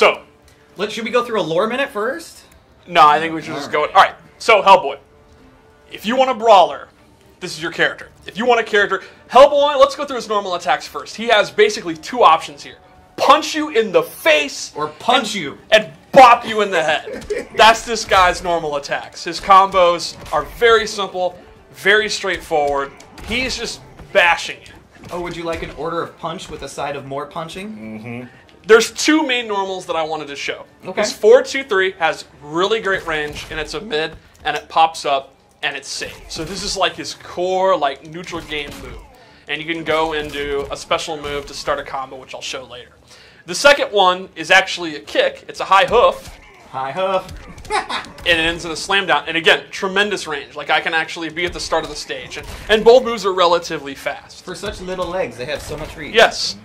So, should we go through a lore minute first? No, I think we should just go. All right. So, Hellboy. If you want a brawler, this is your character. If you want a character, Hellboy, let's go through his normal attacks first. He has basically 2 options here. Punch you in the face. Or punch you. And bop you in the head. That's this guy's normal attacks. His combos are very simple, very straightforward. He's just bashing you. Oh, would you like an order of punch with a side of more punching? Mm-hmm. There's 2 main normals that I wanted to show. Okay. His 4-2-3 has really great range, and it's a mid, and it pops up, and it's safe. So this is like his core, like, neutral game move. And you can go and do a special move to start a combo, which I'll show later. The second one is actually a kick. It's a high hoof. High hoof. And it ends in a slam down. And again, tremendous range. Like, I can actually be at the start of the stage. And both moves are relatively fast. For such little legs, they have so much reach. Yes.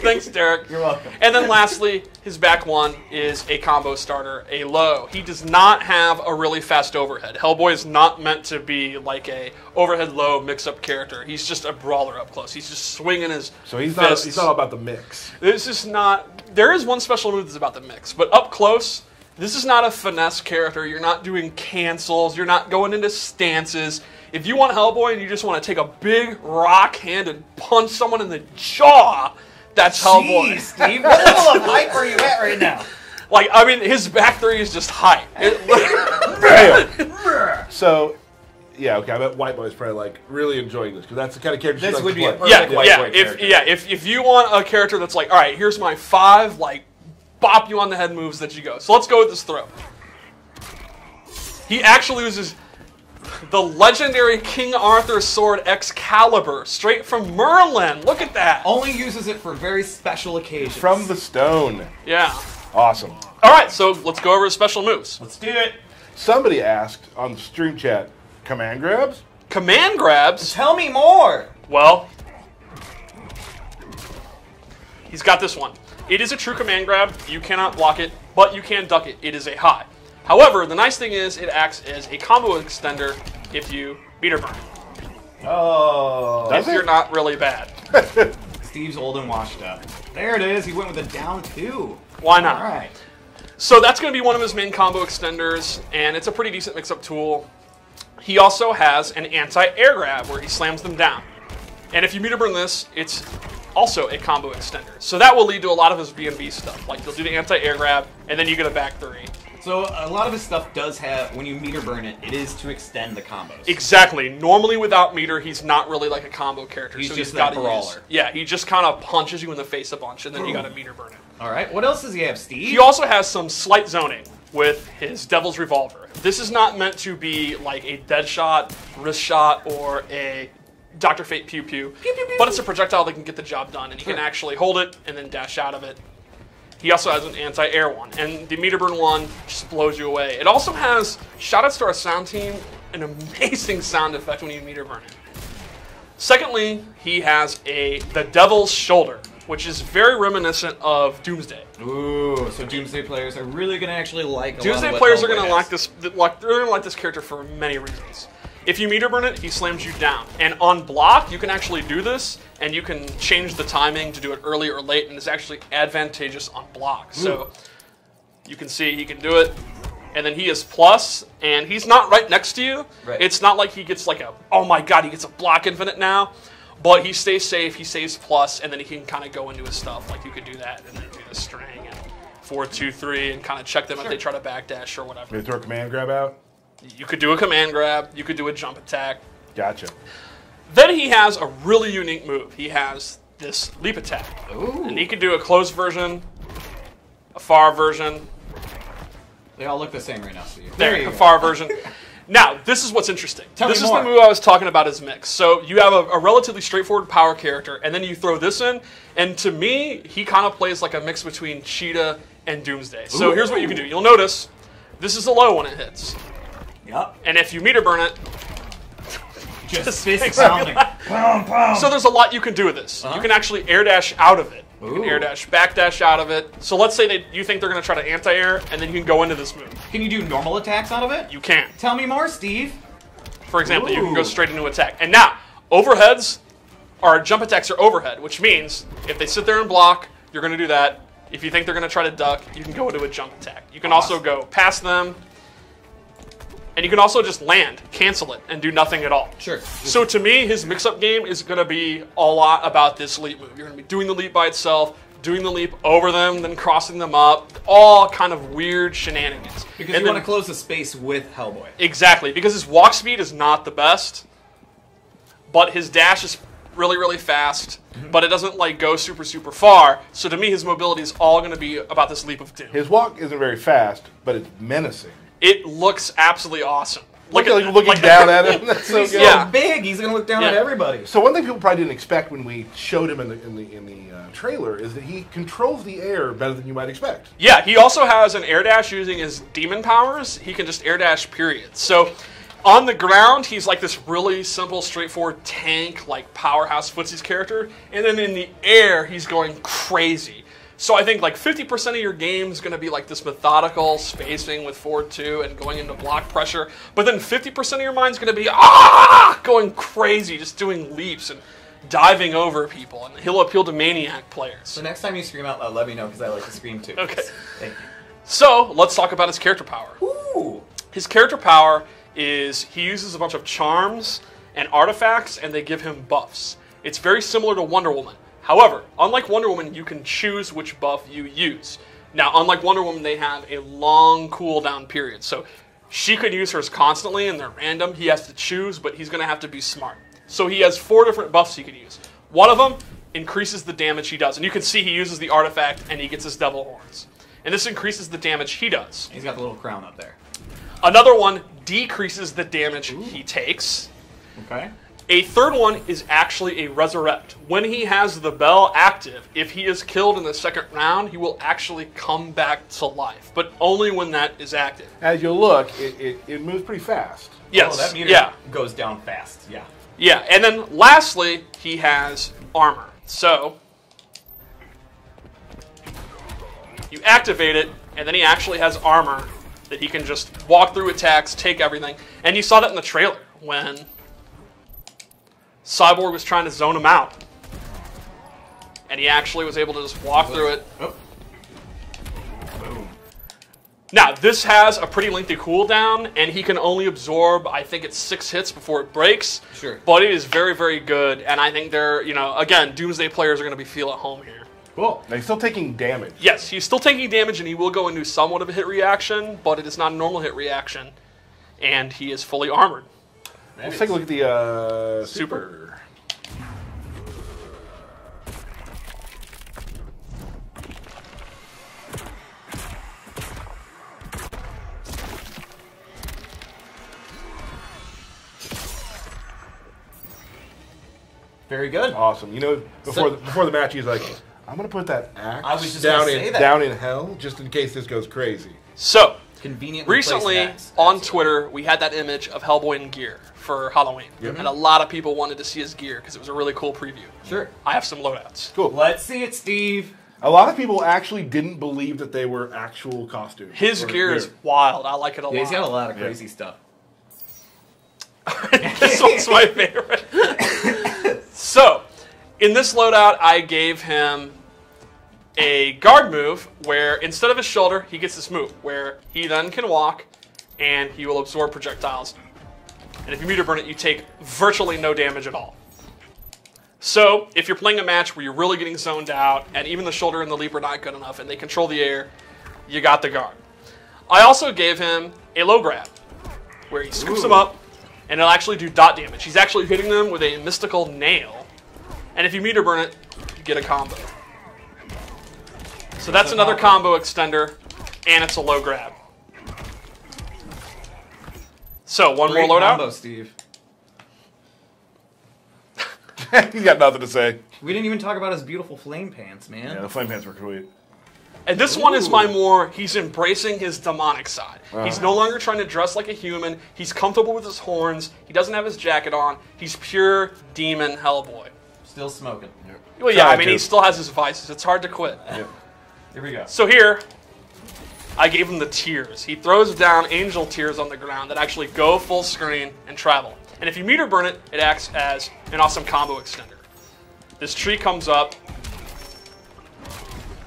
Thanks, Derek. You're welcome. And then lastly, his back one is a combo starter, a low. He does not have a really fast overhead. Hellboy is not meant to be like a overhead low mix-up character. He's just a brawler up close. He's just swinging his fists. He's not about the mix. This is not... There is one special move that's about the mix, but up close, this is not a finesse character. You're not doing cancels. You're not going into stances. If you want Hellboy and you just want to take a big rock hand and punch someone in the jaw, that's Hellboy. Jeez, Steve, what level of hype are you at right now? Like, I mean, his back 3 is just hype. So, yeah, okay, I bet White Boy's probably like really enjoying this because that's the kind of character this would be a play. perfect White Boy character. If you want a character that's like, all right, here's my 5, like, bop you on the head moves that you go. So let's go with this throw. He actually uses the legendary King Arthur sword Excalibur, straight from Merlin. Look at that. Only uses it for very special occasions. From the stone. Yeah. Awesome. All right, so let's go over his special moves. Let's do it. Somebody asked on the stream chat, command grabs? Command grabs? Tell me more. Well, he's got this one. It is a true command grab. You cannot block it, but you can duck it. It is a high. However, the nice thing is it acts as a combo extender if you meter burn. Oh. If you're not really bad. Steve's old and washed up. There it is. He went with a down 2. Why not? All right. So that's going to be one of his main combo extenders, and it's a pretty decent mix-up tool. He also has an anti-air grab where he slams them down. And if you meter burn this, it's also a combo extender. So that will lead to a lot of his B&B stuff. Like, you'll do the anti-air grab, and then you get a back 3. So a lot of his stuff does have, when you meter burn it, it is to extend the combos. Exactly. Normally without meter, he's not really like a combo character. He's so just he's got a brawler. Yeah, he just kind of punches you in the face a bunch, and then you got to meter burn it. All right. What else does he have, Steve? He also has some slight zoning with his Devil's Revolver. This is not meant to be like a dead shot, wrist shot, or a Dr. Fate pew pew, but it's a projectile that can get the job done, and he can actually hold it and then dash out of it. He also has an anti-air one, and the meter burn one just blows you away. It also has, shoutouts to our sound team, an amazing sound effect when you meter burn it. Secondly, he has the Devil's Shoulder, which is very reminiscent of Doomsday. Ooh, so Doomsday players are really going to actually like Doomsday players are going to like this. They're going to like this character for many reasons. If you meter burn it, he slams you down. And on block, you can actually do this, and you can change the timing to do it early or late, and it's actually advantageous on block. So you can see he can do it. And then he is plus, and he's not right next to you. Right. It's not like he gets like a, oh my god, he gets a block infinite now. But he stays safe, he stays plus, and then he can kind of go into his stuff. Like you could do that, and then do the string, and 4-2-3, and kind of check them if they try to backdash or whatever. Maybe throw a command grab out? You could do a command grab, you could do a jump attack. Gotcha. Then he has a really unique move. He has this leap attack. Ooh. And he can do a close version, a far version. They all look the same right now, Steve. There, you a go. far version. Now, this is what's interesting. Tell this me is more. the move I was talking about as mix. So you have a relatively straightforward power character, and then you throw this in, and to me, he kind of plays like a mix between Cheetah and Doomsday. So here's what you can do. You'll notice, this is a low when it hits. Yep. And if you meter burn it, Just fist pounding. Pound, pound. so there's a lot you can do with this. You can actually air dash out of it. You can air dash, back dash out of it. So let's say you think they're going to try to anti-air, and then you can go into this move. Can you do normal attacks out of it? You can. Tell me more, Steve. For example, you can go straight into attack. And now, overheads, or jump attacks are overhead, which means if they sit there and block, you're going to do that. If you think they're going to try to duck, you can go into a jump attack. You can also go past them, and you can also just land, cancel it, and do nothing at all. Sure. So to me, his mix-up game is going to be a lot about this leap move. You're going to be doing the leap by itself, doing the leap over them, then crossing them up, all kind of weird shenanigans. Because you want to close the space with Hellboy. Exactly, because his walk speed is not the best, but his dash is really, really fast, but it doesn't like go super, super far. So to me, his mobility is all going to be about this leap of doom. His walk isn't very fast, but it's menacing. It looks absolutely awesome. Looking down at him. That's so He's good. so big. He's going to look down at everybody. So one thing people probably didn't expect when we showed him in the trailer is that he controls the air better than you might expect. Yeah, he also has an air dash using his demon powers. He can just air dash, period. So on the ground, he's like this really simple, straightforward tank, like powerhouse footsies character. And then in the air, he's going crazy. So I think like 50% of your game is going to be like this methodical spacing with forward 2 and going into block pressure. But then 50% of your mind is going to be going crazy, just doing leaps and diving over people. And he'll appeal to maniac players. So next time you scream out loud, let me know because I like to scream too. Okay. Thank you. So let's talk about his character power. Ooh. His character power is he uses a bunch of charms and artifacts, and they give him buffs. It's very similar to Wonder Woman. However, unlike Wonder Woman, you can choose which buff you use. Now, unlike Wonder Woman, they have a long cooldown period. So she could use hers constantly, and they're random. He has to choose, but he's going to have to be smart. So he has 4 different buffs he can use. One of them increases the damage he does. And you can see he uses the artifact, and he gets his devil horns. And this increases the damage he does. He's got the little crown up there. Another one decreases the damage he takes. Okay. A third one is actually a resurrect. When he has the bell active, if he is killed in the second round, he will actually come back to life, but only when that is active. As you look, it moves pretty fast. Yes. Oh, that meter goes down fast. Yeah. Yeah, and then lastly, he has armor. So you activate it, and then he actually has armor that he can just walk through attacks, take everything. And you saw that in the trailer when Cyborg was trying to zone him out. And he actually was able to just walk through it. Oh. Boom. Now, this has a pretty lengthy cooldown, and he can only absorb, I think it's 6 hits before it breaks. Sure. But it is very, very good, and I think they're, again, Doomsday players are going to be feel at home here. Cool. Now he's still taking damage. Yes, he's still taking damage, and he will go into somewhat of a hit reaction, but it is not a normal hit reaction, and he is fully armored. Let's take a look at the Super. Very good. Awesome. Before the match, he's like, I'm going to put that axe down in hell just in case this goes crazy. So, conveniently recently on Twitter, we had that image of Hellboy in gear for Halloween. Yep. And a lot of people wanted to see his gear because it was a really cool preview. Sure. I have some loadouts. Cool. Let's see it, Steve. A lot of people actually didn't believe that they were actual costumes. His gear is wild. I like it a lot. He's got a lot of crazy stuff. This one's my favorite. So, in this loadout, I gave him a guard move where instead of his shoulder, he gets this move where he then can walk and he will absorb projectiles. And if you meter burn it, you take virtually no damage at all. So, if you're playing a match where you're really getting zoned out and even the shoulder and the leap are not good enough and they control the air, you got the guard. I also gave him a low grab where he scoops them up and it'll actually do dot damage. He's actually hitting them with a mystical nail. And if you meter burn it, you get a combo. So that's another combo extender, and it's a low grab. So one more loadout. Combo, Steve. He's got nothing to say. We didn't even talk about his beautiful flame pants, man. Yeah, the flame pants were sweet. And this one is he's embracing his demonic side. He's no longer trying to dress like a human. He's comfortable with his horns. He doesn't have his jacket on. He's pure demon Hellboy. Still smoking. Yep. Well, yeah, I mean, he still has his vices. It's hard to quit. Yep. Here we go. So here, I gave him the tears. He throws down angel tears on the ground that actually go full screen and travel. And if you meter burn it, it acts as an awesome combo extender. This tree comes up,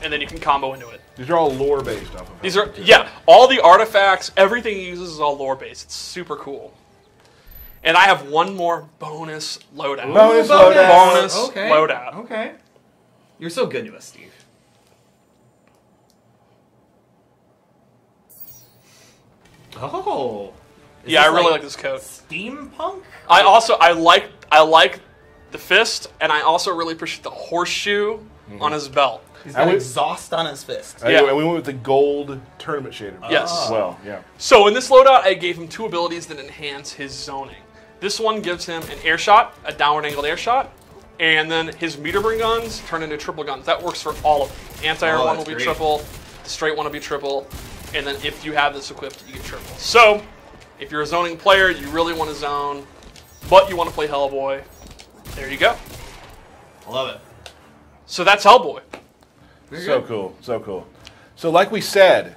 and then you can combo into it. These are all lore-based stuff. These are, yeah, all the artifacts, everything he uses is all lore-based. It's super cool. And I have one more bonus loadout. Bonus loadout. Bonus loadout. Okay. You're so good to us, Steve. Oh. Yeah, I really like this coat. Steampunk? I like the fist, and I also really appreciate the horseshoe on his belt. He's got exhaust on his fist. Yeah, and we went with the gold tournament shader. Yes. As well, yeah. So in this loadout, I gave him 2 abilities that enhance his zoning. This one gives him an air shot, a downward angled air shot, and then his meter burn guns turn into triple guns. That works for all of them. Anti-air one will be triple, the straight one will be triple, and then if you have this equipped, you get triple. So, if you're a zoning player, you really want to zone, but you want to play Hellboy, there you go. I love it. So that's Hellboy. So cool, so cool. So like we said,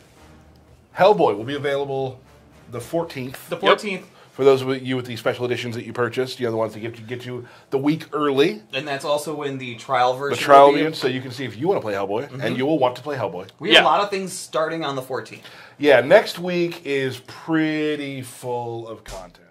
Hellboy will be available the 14th. The 14th. Yep. For those of you with the special editions that you purchased, the ones that get you the week early. And that's also when the trial version. The trial version, so you can see if you want to play Hellboy, and you will want to play Hellboy. We have a lot of things starting on the 14th. Yeah, next week is pretty full of content.